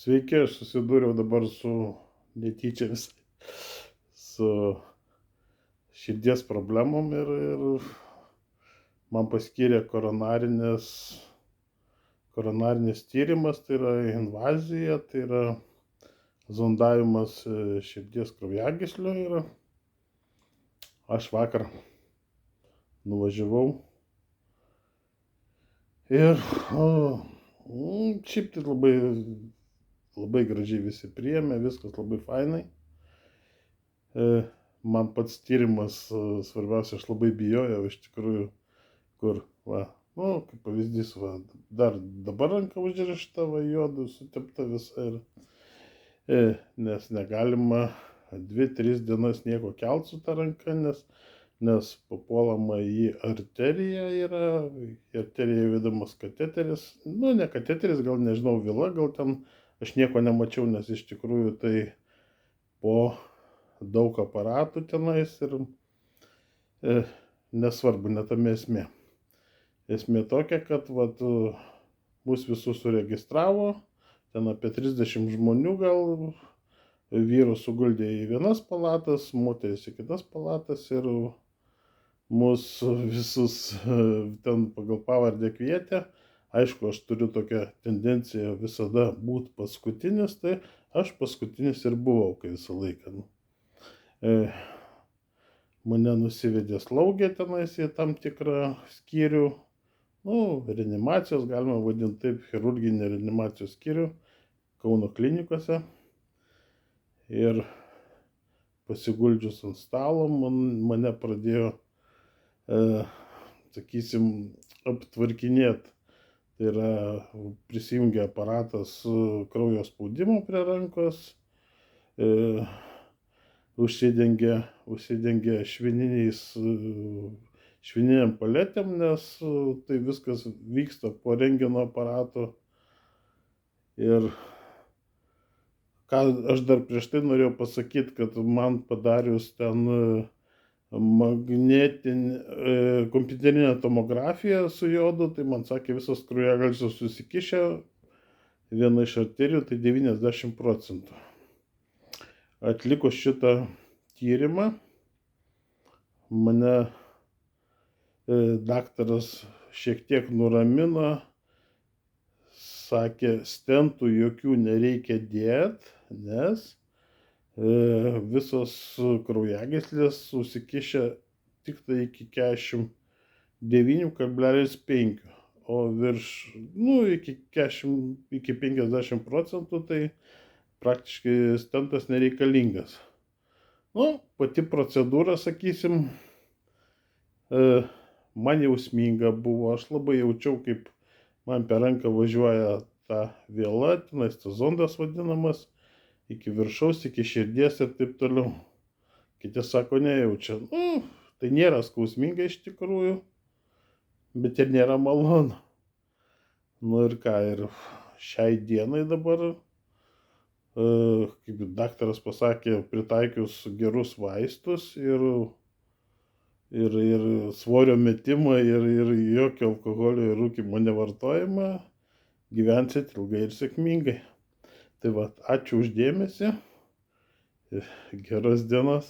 Sveiki, aš susidūriau dabar su netyčia su širdies problemom ir man paskyrė koronarinis tyrimas, tai yra invazija, tai yra zondavimas širdies kraujagyslių ir aš vakar nuvažiavau ir šiaip tai labai gražiai visi priėmė, viskas labai fainai. Man pats tyrimas, svarbiausia, aš labai bijojau iš tikrųjų, kur, kaip pavyzdys, dar dabar ranka užrišta, juodu sutepta visa nes negalima 2-3 dienas nieko kelt su ta ranka, nes papuolama į arteriją yra, į arteriją įvedamas kateteris, ne kateteris, gal nežinau, vila, gal ten, aš nieko nemačiau, nes iš tikrųjų tai po daug aparatų tenais ir nesvarbu, netame esmė. Esmė tokia, kad mus visus suregistravo, ten apie 30 žmonių gal, vyrų suguldė į vienas palatas, moteris į kitas palatas ir mus visus ten pagal pavardę kvietė. Aišku, aš turiu tokią tendenciją visada būti paskutinis, tai aš paskutinis ir buvau, kai visą laiką. Mane nusivedė slaugė tenais į tam tikrą skyrių, reanimacijos, galima vadinti taip, chirurginį reanimacijos skyrių Kauno klinikose. Ir pasiguldžius ant stalo, mane pradėjo, sakysim, aptvarkinėti. Tai yra, prisijungė aparatas kraujo spaudimo prie rankos, užsidengė švininiam paletėm, nes tai viskas vyksta po rentgeno aparato. Ir ką aš dar prieš tai norėjau pasakyti, kad man padarius ten kompiuterinę tomografiją su jodu, tai man sakė, visas kraujagyslės susikišę, viena iš arterijų, tai 90%. Atlikus šitą tyrimą, mane daktaras šiek tiek nuramino, sakė, stentų jokių nereikia dėti, nes visos kraujagyslės užsikišę tik tai iki 49,5, o virš, iki 50%, tai praktiškai stentas nereikalingas. Pati procedūra, sakysim, man jausminga buvo, aš labai jaučiau, kaip man per ranką važiuoja ta viela, tenais tas zondas vadinamas, iki viršaus, iki širdies ir taip toliau. Kiti sako, nejaučia. Tai nėra skausminga iš tikrųjų, bet ir nėra malonu. Ir ką, ir šiai dienai dabar, kaip daktaras pasakė, pritaikius gerus vaistus ir svorio metimą ir jokio alkoholio ir rūkymo nevartojimą, gyvensit ilgai ir sėkmingai. Tai ačiū už dėmesį ir geros dienos.